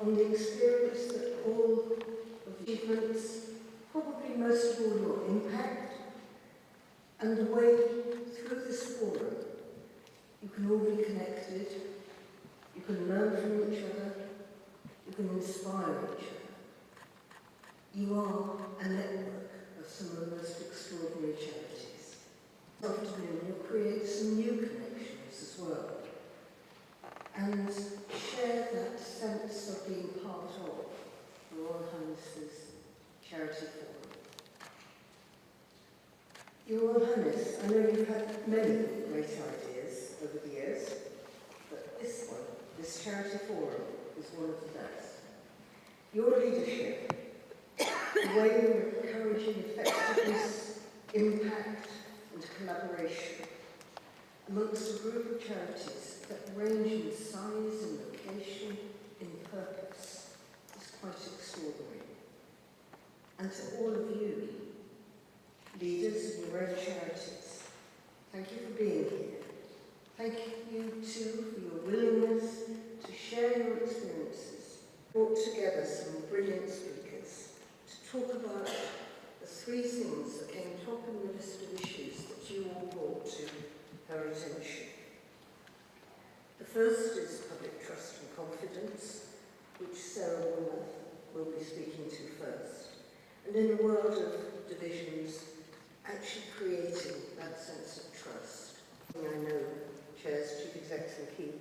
on the experience that all of the achievements, probably most of all your impact, and the way through this forum you can all be connected, you can learn from each other, you can inspire each other. You are a network of some of the most extraordinary charities. This afternoon you'll create some new connections as well, and share that sense of being part of the Royal Highness's Charity Forum. Your Royal Highness, I know you've had many great ideas over the years, but this one, this Charity Forum, is one of the best. Your leadership, the way you're encouraging effectiveness, impact and collaboration amongst a group of charities that range in size and location, in purpose, is quite extraordinary. And to all of you, leaders in your own charities, thank you for being here. Thank you too for your willingness to share your experiences. Brought together some brilliant speakers to talk about the three things that came top in the list of issues that you all brought to her attention. The first is public trust and confidence, which Sarah will be speaking to first. And in a world of divisions, actually creating that sense of trust. I know chairs, chief execs and key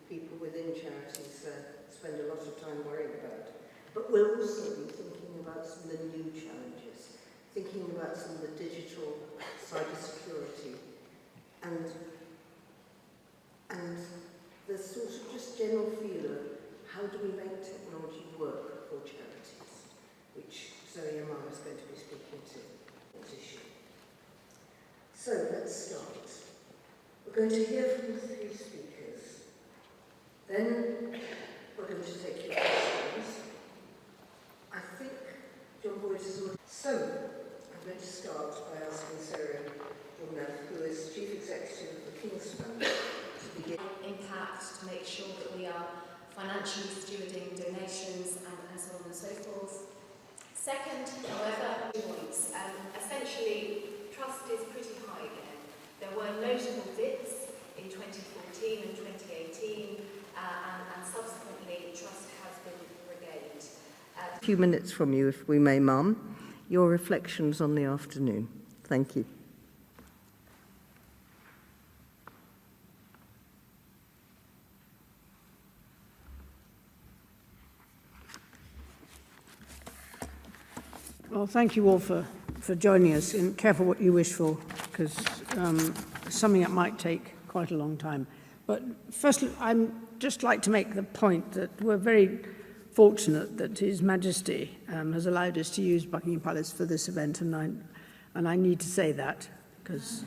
people within charities spend a lot of time worrying about. But we'll also be thinking about some of the new challenges, thinking about some of the digital cybersecurity and the sort of just general feel of how do we make technology work for charities, which Zoe Amar is going to be speaking to that issue. So let's start. We're going to hear from the three speakers. Then we're going to take your questions. I think John Boyd has already... So I'm going to start by asking Sarah Brumner, who is Chief Executive of the King's Fund, to begin. Impact to make sure that we are financially stewarding donations and so on and so forth. Second, however, points. Essentially, trust is pretty high again. There were notable dips in 2014 and 2018, and subsequently trust has been regained. A few minutes from you, if we may, Mum. Your reflections on the afternoon. Thank you. Well, thank you all for joining us, and careful what you wish for, because summing up might take quite a long time. But firstly, I'd just like to make the point that we're very fortunate that His Majesty has allowed us to use Buckingham Palace for this event, and I need to say that, because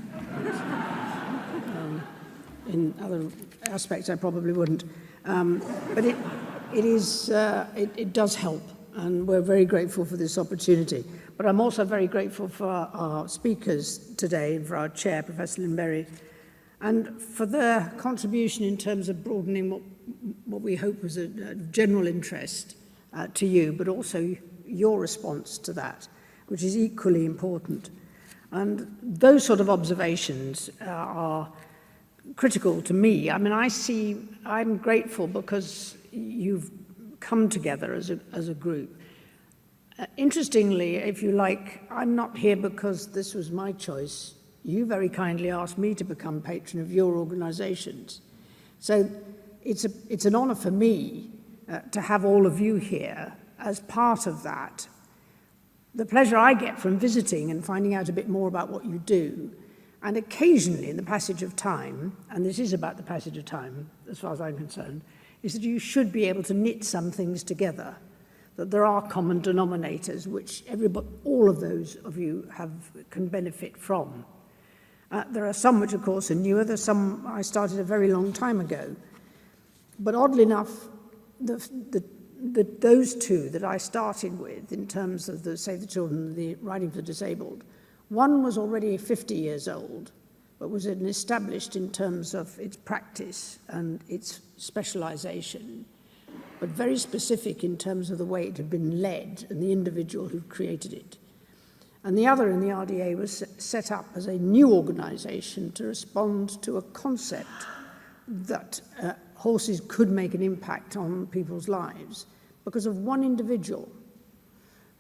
in other aspects I probably wouldn't. But it does help. And we're very grateful for this opportunity. But I'm also very grateful for our speakers today and for our chair, Professor Lynn Berry, and for their contribution in terms of broadening what we hope was a general interest to you, but also your response to that, which is equally important. And those sort of observations are critical to me. I mean, I'm grateful because you've come together as a group. Interestingly, if you like, I'm not here because this was my choice. You very kindly asked me to become patron of your organisations. So it's an honour for me to have all of you here as part of that. The pleasure I get from visiting and finding out a bit more about what you do, and occasionally in the passage of time, and this is about the passage of time as far as I'm concerned, is that you should be able to knit some things together, that there are common denominators which all of those of you can benefit from. There are some which, of course, are newer. There's some I started a very long time ago. But oddly enough, those two that I started with in terms of the Save the Children, the Writing for the Disabled, one was already 50 years old, but was established in terms of its practice and its specialisation. but very specific in terms of the way it had been led and the individual who created it. And the other in the RDA was set up as a new organisation to respond to a concept that horses could make an impact on people's lives because of one individual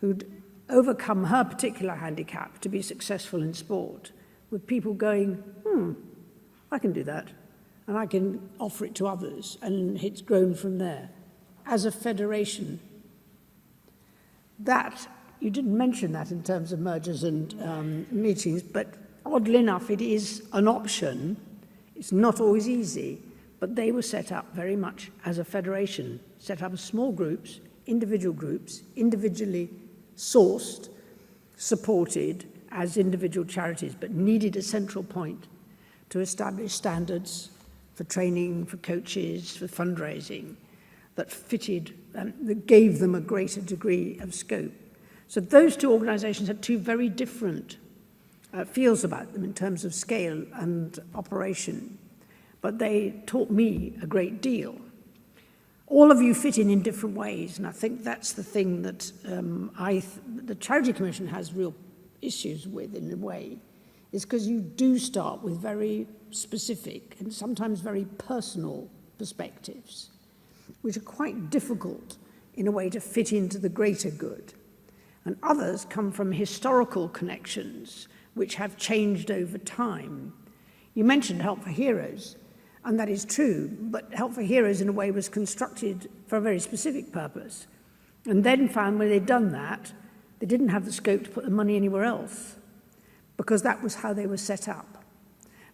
who'd overcome her particular handicap to be successful in sport, with people going, I can do that, and I can offer it to others, and it's grown from there. As a federation, that, you didn't mention that in terms of mergers and meetings, but oddly enough, it is an option. It's not always easy, but they were set up very much as a federation, set up as small groups, individually sourced, supported as individual charities, but needed a central point to establish standards for training, for coaches, for fundraising, that fitted, that gave them a greater degree of scope. So those two organisations had two very different feels about them in terms of scale and operation, but they taught me a great deal. All of you fit in different ways, and I think that's the thing that the Charity Commission has real issues with in a way, is because you do start with very specific and sometimes very personal perspectives, which are quite difficult in a way to fit into the greater good. And others come from historical connections which have changed over time. You mentioned Help for Heroes, and that is true, but Help for Heroes in a way was constructed for a very specific purpose, and then found when they'd done that, they didn't have the scope to put the money anywhere else, because that was how they were set up.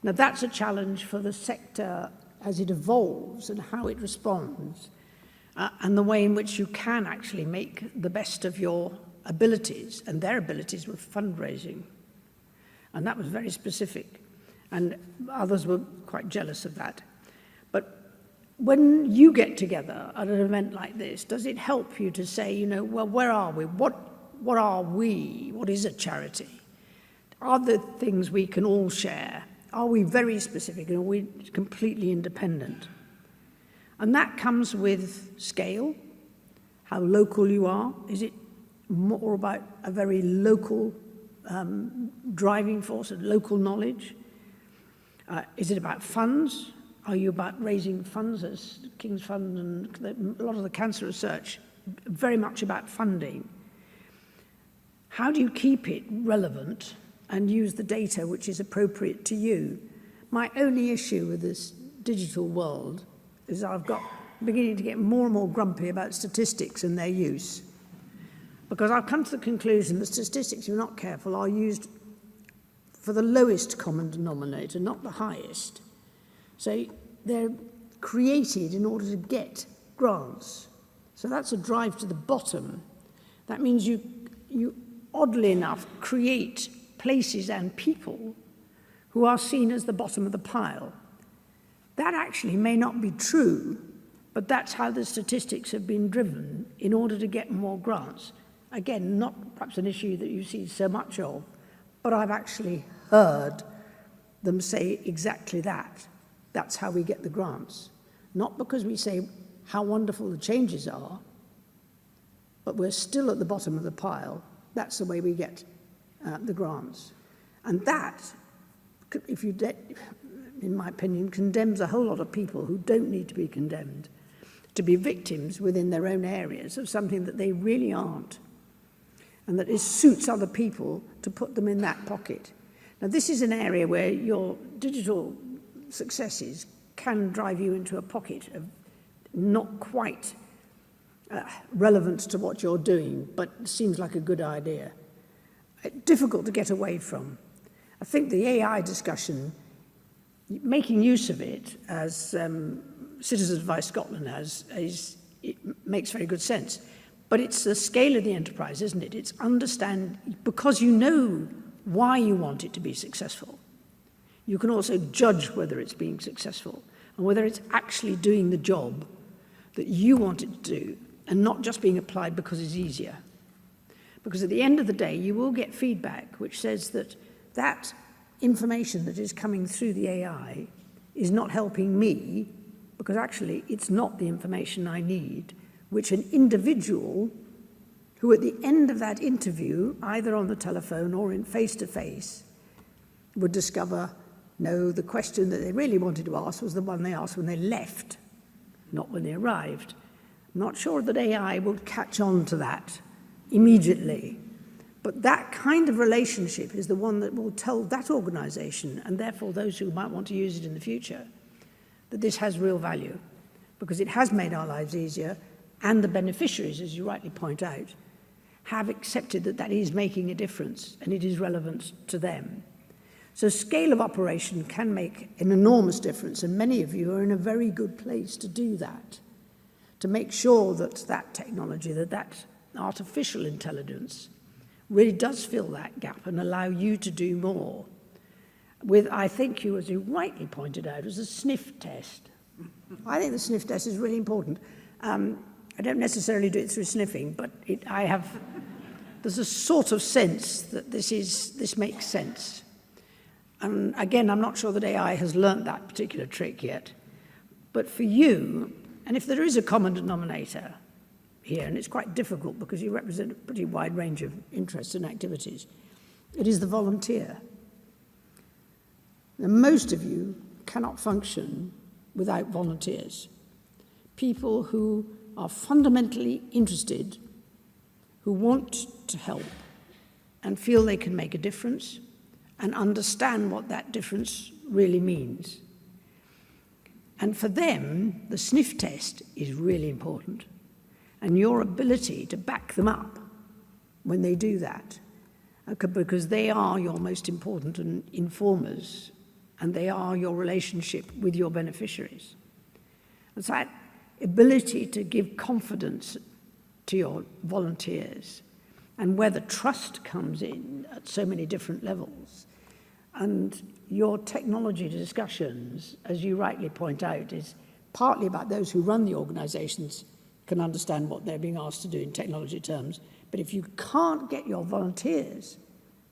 Now that's a challenge for the sector as it evolves and how it responds, and the way in which you can actually make the best of your abilities, and their abilities were fundraising. And that was very specific, and others were quite jealous of that. But when you get together at an event like this, does it help you to say, you know, well, where are we? What are we? What is a charity? Are there things we can all share? Are we very specific, and are we completely independent? And that comes with scale, how local you are. Is it more about a very local driving force, a local knowledge? Is it about funds? Are you about raising funds, as King's Fund and a lot of the cancer research, very much about funding? How do you keep it relevant and use the data which is appropriate to you? My only issue with this digital world is I'm beginning to get more and more grumpy about statistics and their use. Because I've come to the conclusion that statistics, if you're not careful, are used for the lowest common denominator, not the highest. So they're created in order to get grants. So that's a drive to the bottom. That means you oddly enough, create places and people who are seen as the bottom of the pile. That actually may not be true, but that's how the statistics have been driven in order to get more grants. Again, not perhaps an issue that you see so much of, but I've actually heard them say exactly that. That's how we get the grants. Not because we say how wonderful the changes are, but we're still at the bottom of the pile. That's the way we get the grants. And that, if you in my opinion, condemns a whole lot of people who don't need to be condemned to be victims within their own areas of something that they really aren't, and that it suits other people to put them in that pocket. Now, this is an area where your digital successes can drive you into a pocket of not quite relevant to what you're doing, but seems like a good idea. Difficult to get away from. I think the AI discussion, making use of it, as Citizens Advice Scotland has, it makes very good sense. But it's the scale of the enterprise, isn't it? It's understand, because you know why you want it to be successful. You can also judge whether it's being successful and whether it's actually doing the job that you want it to do and not just being applied because it's easier. Because at the end of the day, you will get feedback which says that that information that is coming through the AI is not helping me because actually it's not the information I need, which an individual who at the end of that interview, either on the telephone or in face-to-face, would discover, no, the question that they really wanted to ask was the one they asked when they left, not when they arrived. I'm not sure that AI will catch on to that immediately, but that kind of relationship is the one that will tell that organisation, and therefore those who might want to use it in the future, that this has real value, because it has made our lives easier, and the beneficiaries, as you rightly point out, have accepted that that is making a difference and it is relevant to them. So scale of operation can make an enormous difference, and many of you are in a very good place to do that, to make sure that that technology, that artificial intelligence really does fill that gap and allow you to do more. With, I think you, as you rightly pointed out, was a sniff test. I think the sniff test is really important. I don't necessarily do it through sniffing, but there's a sort of sense that this makes sense. And again, I'm not sure that AI has learnt that particular trick yet. But for you, and if there is a common denominator here, and it's quite difficult because you represent a pretty wide range of interests and activities, it is the volunteer. Now, most of you cannot function without volunteers. People who are fundamentally interested, who want to help and feel they can make a difference and understand what that difference really means. And for them, the sniff test is really important. And your ability to back them up when they do that, because they are your most important informers, and they are your relationship with your beneficiaries. And so that ability to give confidence to your volunteers, and where the trust comes in at so many different levels, and your technology discussions, as you rightly point out, is partly about those who run the organisations can understand what they're being asked to do in technology terms. But if you can't get your volunteers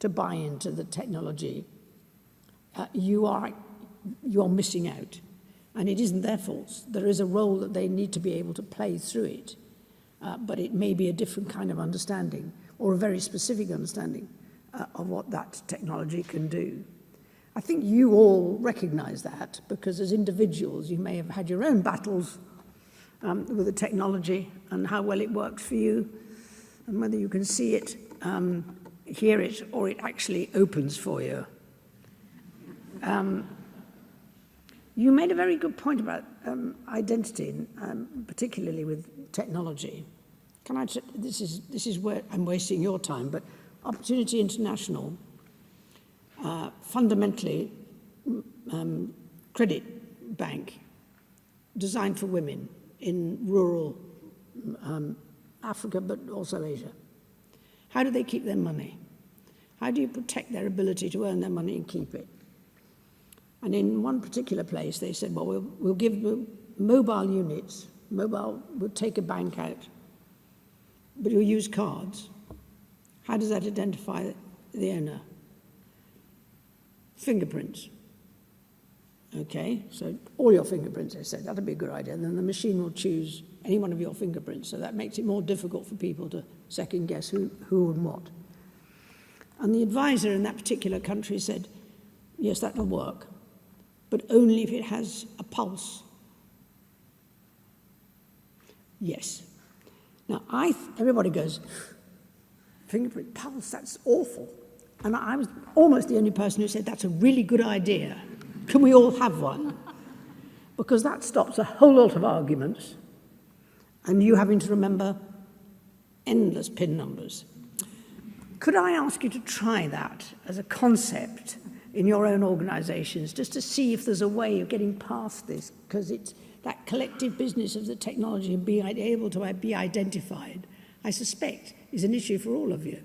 to buy into the technology, you're missing out. And it isn't their fault. There is a role that they need to be able to play through it. But it may be a different kind of understanding, or a very specific understanding of what that technology can do. I think you all recognise that, because as individuals you may have had your own battles with the technology and how well it works for you, and whether you can see it, hear it, or it actually opens for you. You made a very good point about identity, particularly with technology. This is where I'm wasting your time, but Opportunity International, fundamentally credit bank designed for women in rural Africa, but also Asia. How do they keep their money? How do you protect their ability to earn their money and keep it? And in one particular place, they said, well, we'll give mobile units. Mobile, we'll take a bank out, but you'll use cards. How does that identify the owner? Fingerprints. Okay, so all your fingerprints, they said, that'd be a good idea. And then the machine will choose any one of your fingerprints, so that makes it more difficult for people to second guess who and what. And the advisor in that particular country said, yes, that'll work, but only if it has a pulse. Yes. Now, everybody goes, fingerprint pulse, that's awful. And I was almost the only person who said, that's a really good idea. Can we all have one? Because that stops a whole lot of arguments, and you having to remember endless PIN numbers. Could I ask you to try that as a concept in your own organisations, just to see if there's a way of getting past this, because it's that collective business of the technology and being able to be identified, I suspect, is an issue for all of you.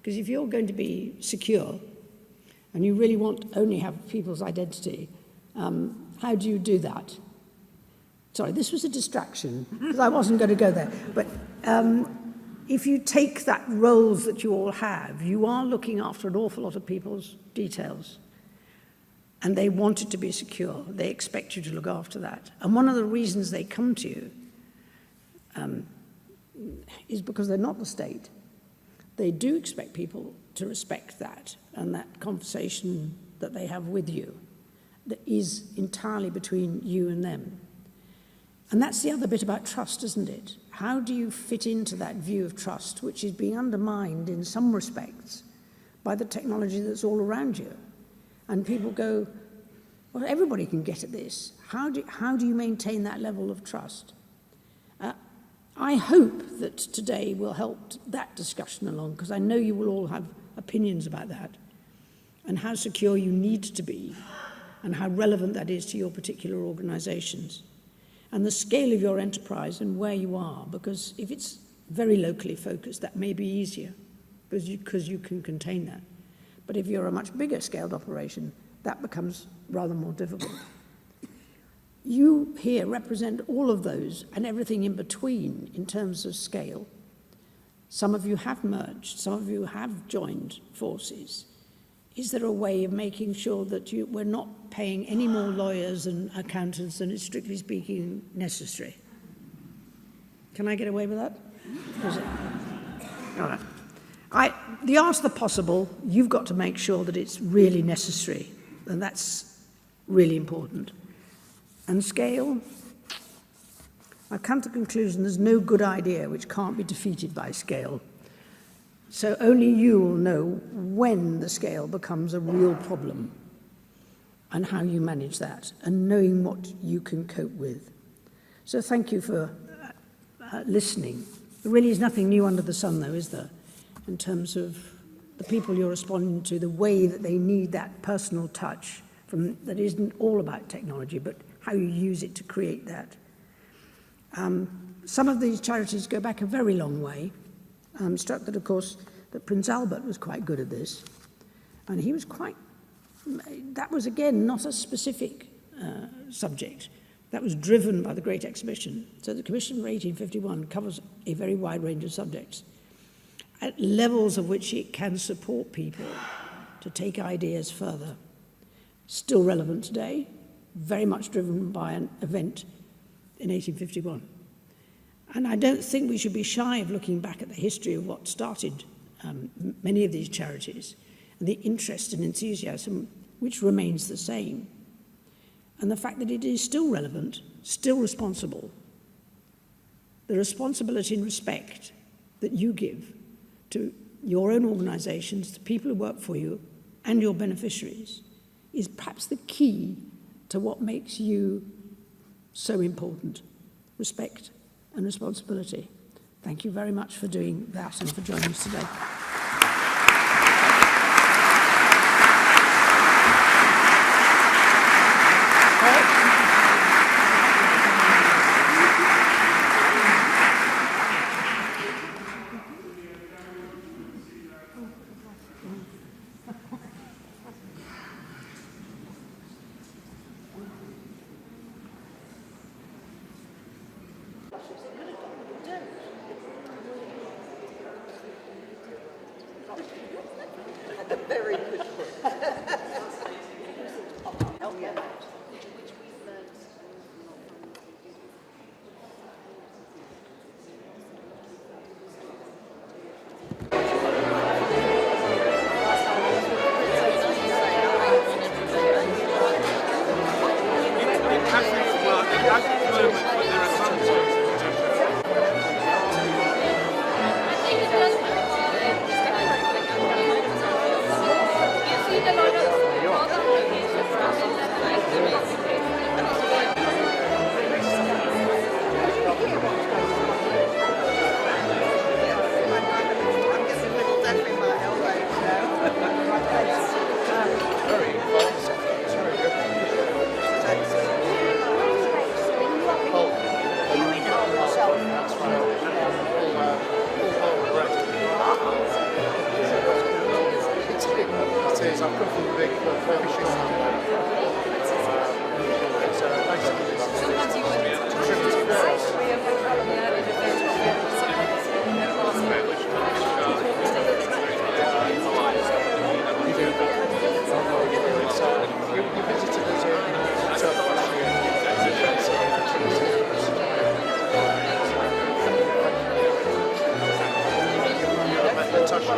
Because if you're going to be secure, and you really want to only have people's identity, how do you do that? Sorry, this was a distraction, because I wasn't going to go there. But if you take that roles that you all have, you are looking after an awful lot of people's details. And they want it to be secure. They expect you to look after that. And one of the reasons they come to you is because they're not the state. They do expect people to respect that, and that conversation that they have with you that is entirely between you and them. And that's the other bit about trust, isn't it? How do you fit into that view of trust, which is being undermined in some respects by the technology that's all around you? And people go, well, everybody can get at this. How do you maintain that level of trust? I hope that today will help that discussion along, because I know you will all have opinions about that and how secure you need to be and how relevant that is to your particular organisations and the scale of your enterprise and where you are, because if it's very locally focused, that may be easier because you can contain that. But if you're a much bigger scaled operation, that becomes rather more difficult. You here represent all of those and everything in between in terms of scale. Some of you have merged, some of you have joined forces. Is there a way of making sure that we're not paying any more lawyers and accountants than is strictly speaking necessary? Can I get away with that? All right. The art of the possible, you've got to make sure that it's really necessary, and that's really important. And scale, I've come to the conclusion there's no good idea which can't be defeated by scale. So only you will know when the scale becomes a real problem and how you manage that and knowing what you can cope with. So thank you for listening. There really is nothing new under the sun, though, is there, in terms of the people you're responding to, the way that they need that personal touch that isn't all about technology, but how you use it to create that. Some of these charities go back a very long way. I'm struck that, of course, that Prince Albert was quite good at this. And he was that was, again, not a specific subject. That was driven by the Great Exhibition. So the Commission for 1851 covers a very wide range of subjects at levels of which it can support people to take ideas further. Still relevant today, very much driven by an event in 1851. And I don't think we should be shy of looking back at the history of what started many of these charities and the interest and enthusiasm which remains the same. And the fact that it is still relevant, still responsible. The responsibility and respect that you give to your own organisations, the people who work for you, and your beneficiaries is perhaps the key to what makes you so important. Respect and responsibility. Thank you very much for doing that and for joining us today. Very good. I've come from a big fishing We were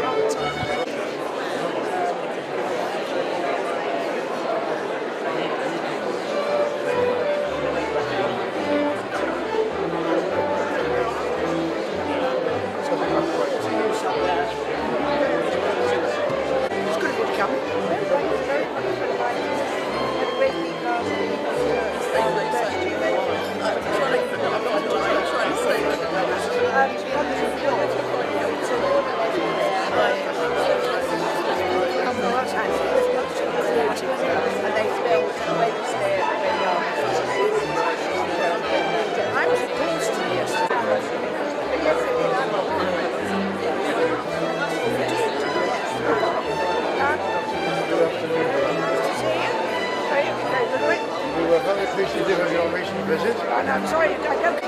very appreciative of your recent visit. And I'm sorry, I don't...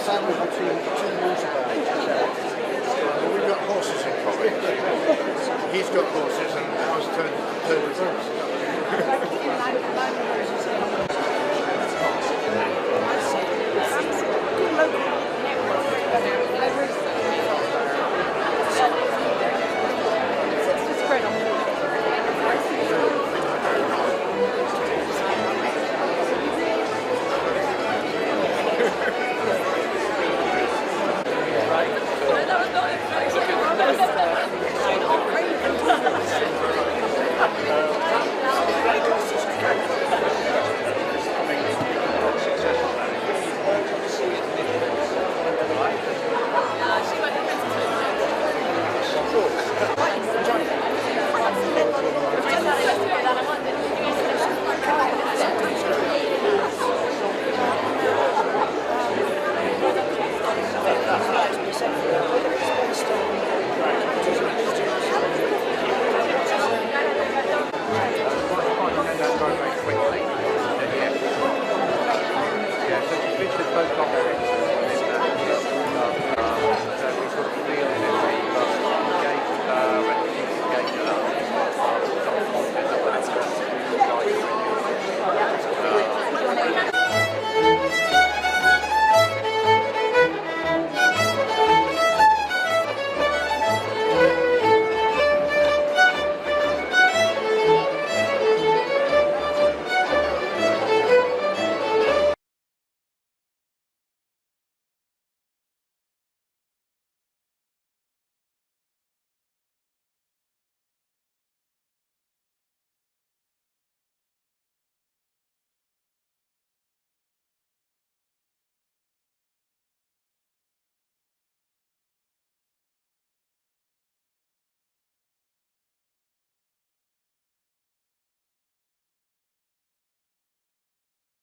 Sadly, between two water barriers. We've got horses in common. He's got horses and I was turned his horse. Good local network.